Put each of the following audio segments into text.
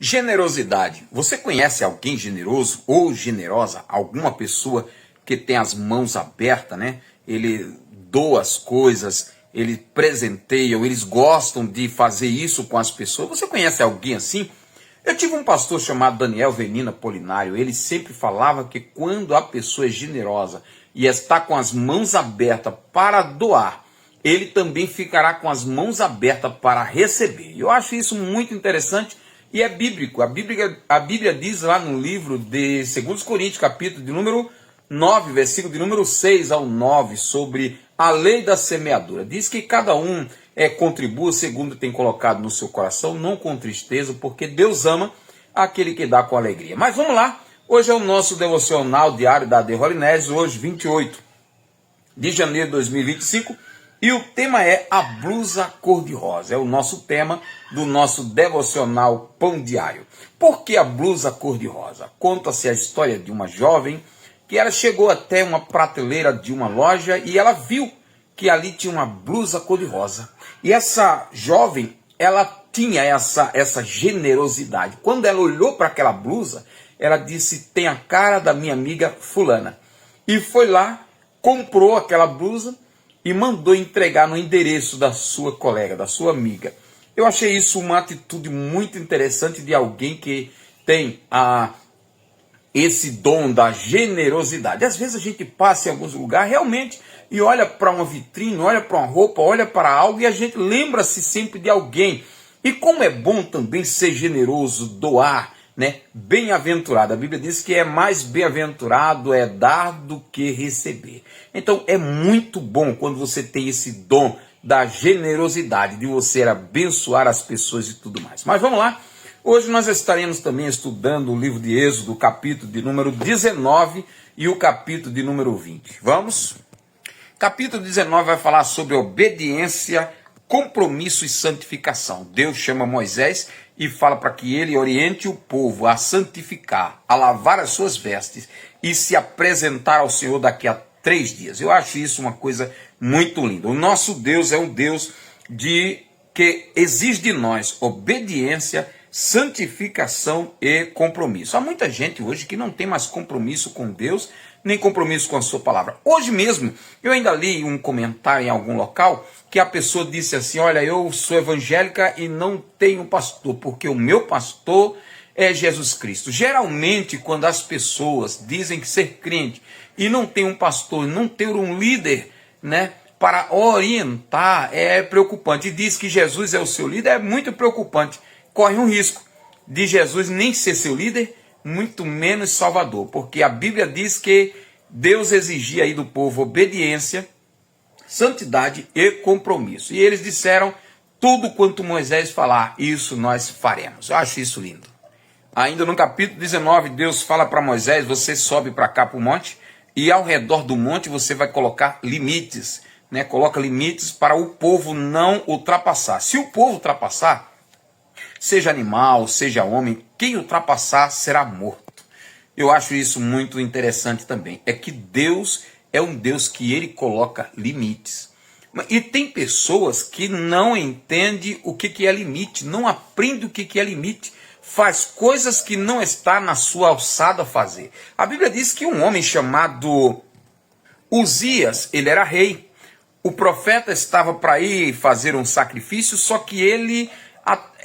Generosidade. Você conhece alguém generoso ou generosa? Alguma pessoa que tem as mãos abertas, né? Ele doa as coisas, ele presenteia, ou eles gostam de fazer isso com as pessoas. Você conhece alguém assim? Eu tive um pastor chamado Daniel Venina Polinário. Ele sempre falava que quando a pessoa é generosa e está com as mãos abertas para doar, ele também ficará com as mãos abertas para receber. Eu acho isso muito interessante. E é bíblico. A Bíblia diz lá no livro de 2 Coríntios, capítulo de número 9, versículo de número 6 ao 9, sobre a lei da semeadura. Diz que cada um contribua segundo tem colocado no seu coração, não com tristeza, porque Deus ama aquele que dá com alegria. Mas vamos lá. Hoje é o nosso devocional diário da The Holiness, hoje 28 de janeiro de 2025. E o tema é a blusa cor-de-rosa. É o nosso tema do nosso devocional Pão Diário. Por que a blusa cor-de-rosa? Conta-se a história de uma jovem que ela chegou até uma prateleira de uma loja e ela viu que ali tinha uma blusa cor-de-rosa. E essa jovem, ela tinha essa generosidade. Quando ela olhou para aquela blusa, ela disse: tem a cara da minha amiga fulana. E foi lá, comprou aquela blusa e mandou entregar no endereço da sua colega, da sua amiga. Eu achei isso uma atitude muito interessante de alguém que tem esse dom da generosidade. Às vezes a gente passa em alguns lugares realmente e olha para uma vitrine, olha para uma roupa, olha para algo e a gente lembra-se sempre de alguém. E como é bom também ser generoso, doar, né? Bem-aventurado. A Bíblia diz que é mais bem-aventurado é dar do que receber. Então é muito bom quando você tem esse dom da generosidade, de você abençoar as pessoas e tudo mais. Mas vamos lá. Hoje nós estaremos também estudando o livro de Êxodo, o capítulo de número 19 e o capítulo de número 20. Vamos? Capítulo 19 vai falar sobre obediência, compromisso e santificação. Deus chama Moisés e fala para que ele oriente o povo a santificar, a lavar as suas vestes e se apresentar ao Senhor daqui a 3 dias. Eu acho isso uma coisa muito linda. O nosso Deus é um Deus que exige de nós obediência, santificação e compromisso. Há muita gente hoje que não tem mais compromisso com Deus, nem compromisso com a sua palavra. Hoje mesmo, eu ainda li um comentário em algum local que a pessoa disse assim: olha, eu sou evangélica e não tenho pastor, porque o meu pastor é Jesus Cristo. Geralmente, quando as pessoas dizem que ser crente e não tem um pastor, não ter um líder, né, para orientar, é preocupante. E diz que Jesus é o seu líder, é muito preocupante. Corre um risco de Jesus nem ser seu líder, muito menos Salvador, porque a Bíblia diz que Deus exigia aí do povo obediência, santidade e compromisso. E eles disseram: tudo quanto Moisés falar, isso nós faremos. Eu acho isso lindo. Ainda no capítulo 19, Deus fala para Moisés: você sobe para cá para o monte, e ao redor do monte você vai colocar limites, né? Coloca limites para o povo não ultrapassar. Se o povo ultrapassar, seja animal, seja homem, quem ultrapassar será morto. Eu acho isso muito interessante também. É que Deus é um Deus que ele coloca limites. E tem pessoas que não entendem o que é limite, não aprendem o que é limite, faz coisas que não está na sua alçada a fazer. A Bíblia diz que um homem chamado Uzias, ele era rei. O profeta estava para ir fazer um sacrifício, só que ele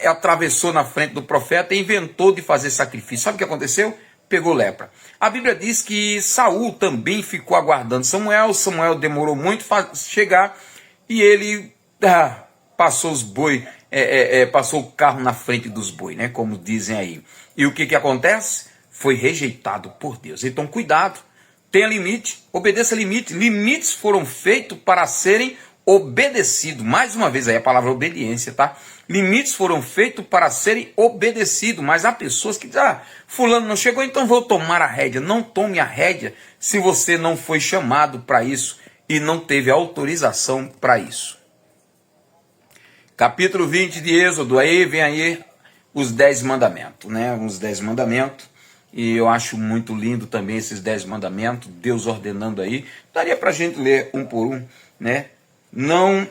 atravessou na frente do profeta e inventou de fazer sacrifício. Sabe o que aconteceu? Pegou lepra. A Bíblia diz que Saul também ficou aguardando Samuel. Samuel demorou muito a chegar e ele passou os boi, passou o carro na frente dos boi, né? Como dizem aí. E o que acontece? Foi rejeitado por Deus. Então cuidado, tenha limite, obedeça limite. Limites foram feitos para serem obedecidos. Mais uma vez aí a palavra obediência, tá? Limites foram feitos para serem obedecidos, mas há pessoas que dizem: fulano não chegou, então vou tomar a rédea. Não tome a rédea se você não foi chamado para isso e não teve autorização para isso. Capítulo 20 de Êxodo, aí vem aí os 10 mandamentos, né? Os 10 mandamentos, e eu acho muito lindo também esses 10 mandamentos, Deus ordenando aí. Daria para a gente ler um por um, né? Não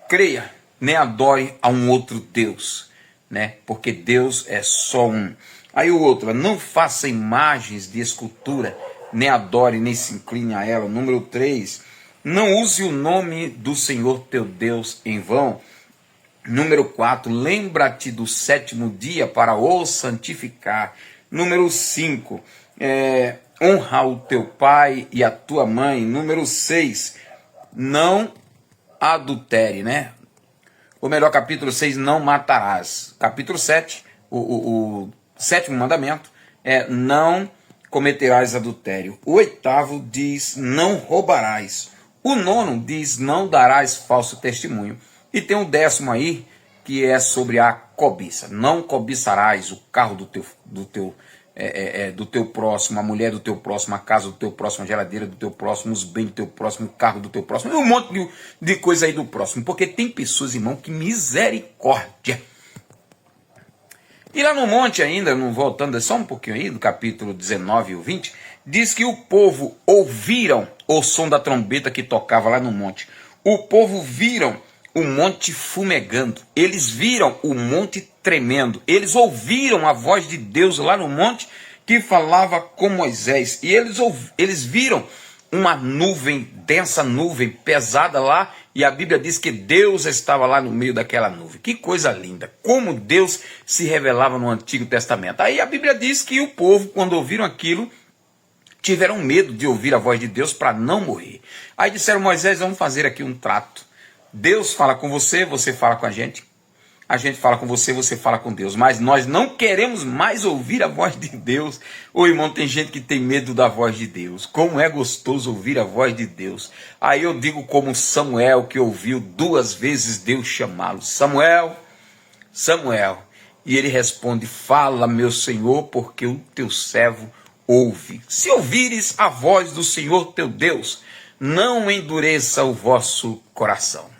creia nem adore a um outro Deus. né? Porque Deus é só um. Aí o outro, não faça imagens de escultura, nem adore, nem se incline a ela. Número 3, não use o nome do Senhor teu Deus em vão. Número 4, lembra-te do sétimo dia para o santificar. Número 5, honra o teu pai e a tua mãe. Número 6, não adultere, né? Ou melhor, capítulo 6, não matarás. Capítulo 7, o sétimo mandamento é não cometerás adultério. O 8º diz não roubarás. O 9º diz não darás falso testemunho. E tem o 10º aí, que é sobre a cobiça. Não cobiçarás o carro do teu próximo, a mulher do teu próximo, a casa do teu próximo, a geladeira do teu próximo, os bens do teu próximo, o carro do teu próximo, e um monte de coisa aí do próximo. Porque tem pessoas, irmão, que misericórdia. E lá no monte ainda, voltando só um pouquinho aí, do capítulo 19 e 20, diz que o povo ouviram o som da trombeta que tocava lá no monte. O povo viram o monte fumegando, eles viram o monte tremendo, eles ouviram a voz de Deus lá no monte que falava com Moisés, e eles viram uma nuvem, densa nuvem, pesada lá, e a Bíblia diz que Deus estava lá no meio daquela nuvem. Que coisa linda, como Deus se revelava no Antigo Testamento. Aí a Bíblia diz que o povo, quando ouviram aquilo, tiveram medo de ouvir a voz de Deus para não morrer. Aí disseram: Moisés, vamos fazer aqui um trato. Deus fala com você, você fala com a gente fala com você, você fala com Deus, mas nós não queremos mais ouvir a voz de Deus. Ô irmão, tem gente que tem medo da voz de Deus. Como é gostoso ouvir a voz de Deus. Aí eu digo como Samuel, que ouviu 2 vezes Deus chamá-lo: Samuel, Samuel. E ele responde: fala, meu Senhor, porque o teu servo ouve. Se ouvires a voz do Senhor teu Deus, não endureça o vosso coração.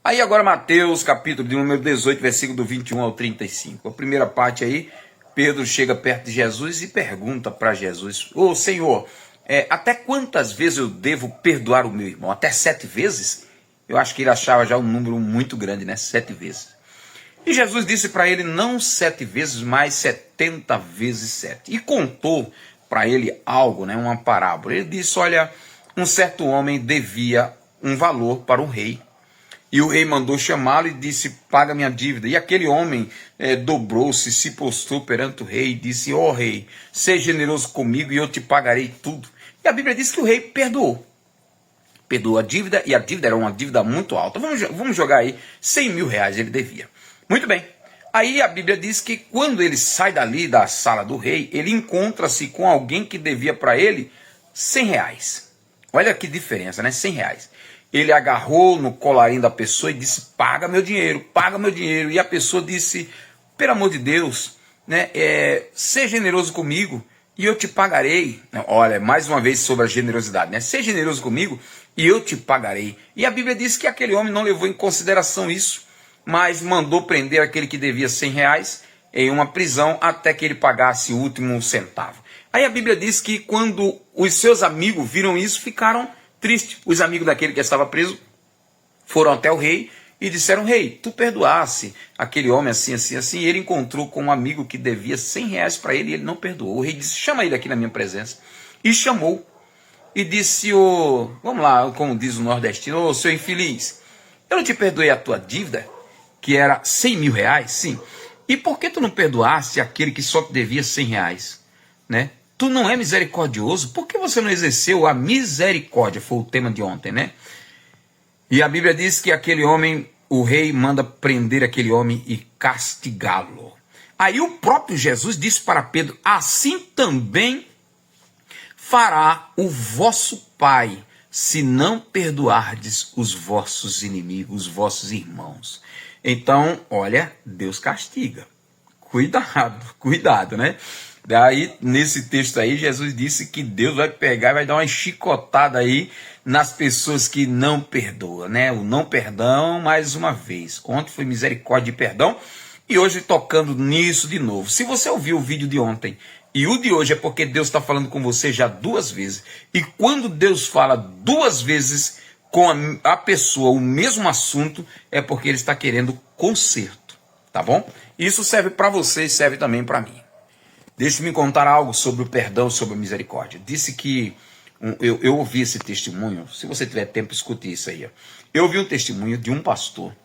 Aí agora Mateus, capítulo de número 18, versículo do 21 ao 35. A primeira parte aí, Pedro chega perto de Jesus e pergunta para Jesus: ô Senhor, até quantas vezes eu devo perdoar o meu irmão? Até 7 vezes? Eu acho que ele achava já um número muito grande, né? 7 vezes. E Jesus disse para ele: não 7 vezes, mas 70 vezes 7. E contou para ele algo, né? Uma parábola. Ele disse: olha, um certo homem devia um valor para o rei. E o rei mandou chamá-lo e disse: paga minha dívida. E aquele homem dobrou-se, se prostrou perante o rei e disse: ó rei, seja generoso comigo e eu te pagarei tudo. E a Bíblia diz que o rei perdoou. Perdoou a dívida, e a dívida era uma dívida muito alta. Vamos jogar aí, 100 mil reais ele devia. Muito bem. Aí a Bíblia diz que quando ele sai dali da sala do rei, ele encontra-se com alguém que devia para ele 100 reais. Olha que diferença, né? 100 reais. Ele agarrou no colarinho da pessoa e disse: paga meu dinheiro, paga meu dinheiro. E a pessoa disse: pelo amor de Deus, né, seja generoso comigo e eu te pagarei. Olha, mais uma vez sobre a generosidade, né? Seja generoso comigo e eu te pagarei. E a Bíblia diz que aquele homem não levou em consideração isso, mas mandou prender aquele que devia 100 reais em uma prisão até que ele pagasse o último centavo. Aí a Bíblia diz que quando os seus amigos viram isso, ficaram triste. Os amigos daquele que estava preso foram até o rei e disseram: rei, tu perdoasse aquele homem assim, assim, assim. E ele encontrou com um amigo que devia 100 reais para ele e ele não perdoou. O rei disse: chama ele aqui na minha presença. E chamou. E disse: vamos lá, como diz o nordestino: seu infeliz, eu não te perdoei a tua dívida, que era 100 mil reais? Sim. E por que tu não perdoaste aquele que só te devia 100 reais? Né? Tu não é misericordioso? Por que você não exerceu a misericórdia? Foi o tema de ontem, né? E a Bíblia diz que aquele homem, o rei manda prender aquele homem e castigá-lo. Aí o próprio Jesus disse para Pedro: assim também fará o vosso Pai, se não perdoardes os vossos inimigos, os vossos irmãos. Então, olha, Deus castiga. Cuidado, cuidado, né? Daí, nesse texto aí, Jesus disse que Deus vai pegar e vai dar uma chicotada aí nas pessoas que não perdoam, né? O não perdão, mais uma vez. Ontem foi misericórdia e perdão, e hoje tocando nisso de novo. Se você ouviu o vídeo de ontem e o de hoje, é porque Deus está falando com você já 2 vezes. E quando Deus fala 2 vezes com a pessoa o mesmo assunto, é porque Ele está querendo conserto. Tá? tá bom? Isso serve para você e serve também para mim. Deixe-me contar algo sobre o perdão, sobre a misericórdia. Disse que, eu ouvi esse testemunho, se você tiver tempo, escute isso aí. Eu ouvi um testemunho de um pastor,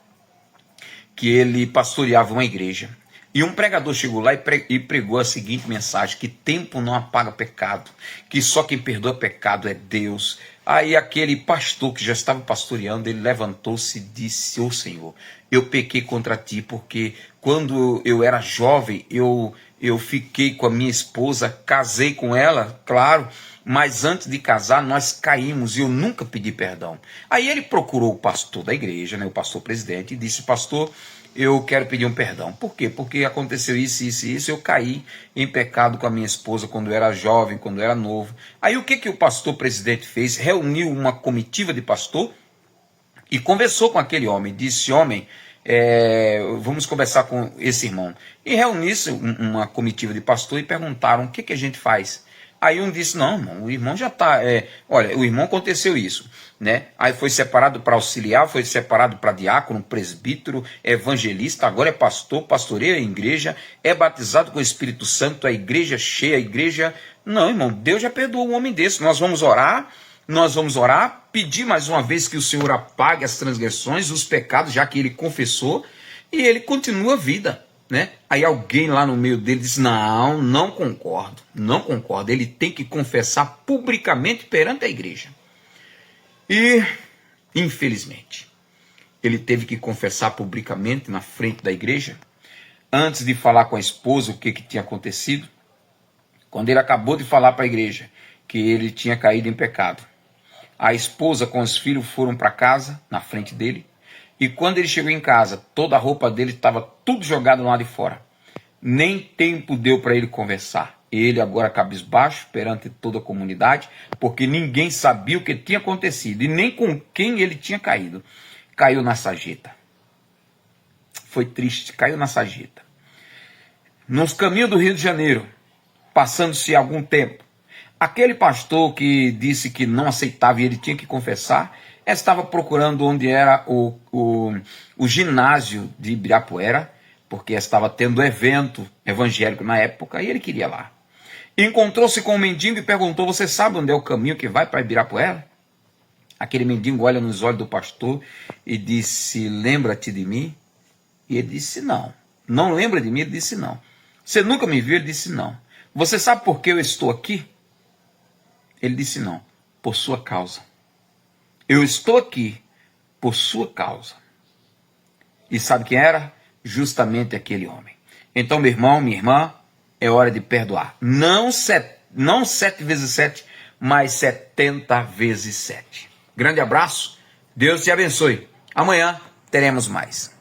que ele pastoreava uma igreja, e um pregador chegou lá e pregou a seguinte mensagem: que tempo não apaga pecado, que só quem perdoa pecado é Deus. Aí aquele pastor que já estava pastoreando, ele levantou-se e disse: ô Senhor, eu pequei contra ti, porque quando eu era jovem, eu fiquei com a minha esposa, casei com ela, claro, mas antes de casar nós caímos e eu nunca pedi perdão. Aí ele procurou o pastor da igreja, né, o pastor presidente, e disse: pastor, eu quero pedir um perdão. Por quê? Porque aconteceu isso, isso e isso, eu caí em pecado com a minha esposa quando eu era jovem, quando eu era novo. Aí o que o pastor presidente fez? Reuniu uma comitiva de pastor e conversou com aquele homem. Disse: homem, vamos conversar com esse irmão. E reuniu-se uma comitiva de pastor e perguntaram: o que a gente faz? Aí um disse: não, irmão, o irmão já está... olha, o irmão aconteceu isso, né? Aí foi separado para auxiliar, foi separado para diácono, presbítero, evangelista, agora é pastor, pastoreia a igreja, é batizado com o Espírito Santo, a igreja cheia, a igreja... Não, irmão, Deus já perdoou um homem desse. Nós vamos orar, pedir mais uma vez que o Senhor apague as transgressões, os pecados, já que ele confessou, e ele continua a vida. Né? Aí alguém lá no meio dele disse: não concordo, ele tem que confessar publicamente perante a igreja. E infelizmente ele teve que confessar publicamente na frente da igreja, antes de falar com a esposa o que tinha acontecido. Quando ele acabou de falar para a igreja que ele tinha caído em pecado, a esposa com os filhos foram para casa na frente dele. E quando ele chegou em casa, toda a roupa dele estava tudo jogado lá de fora. Nem tempo deu para ele conversar. Ele agora cabisbaixo perante toda a comunidade, porque ninguém sabia o que tinha acontecido e nem com quem ele tinha caído. Caiu na sarjeta. Foi triste, caiu na sarjeta. Nos caminhos do Rio de Janeiro, passando-se algum tempo, aquele pastor que disse que não aceitava e ele tinha que confessar, estava procurando onde era o ginásio de Ibirapuera, porque estava tendo evento evangélico na época e ele queria lá. Encontrou-se com um mendigo e perguntou: você sabe onde é o caminho que vai para Ibirapuera? Aquele mendigo olha nos olhos do pastor e disse: lembra-te de mim? E ele disse: não. Não lembra de mim? Ele disse: não. Você nunca me viu? Ele disse: não. Você sabe por que eu estou aqui? Ele disse: não. Por sua causa. Eu estou aqui por sua causa. E sabe quem era? Justamente aquele homem. Então, meu irmão, minha irmã, é hora de perdoar. Não 7 vezes 7, mas 70 vezes 7. Grande abraço, Deus te abençoe. Amanhã teremos mais.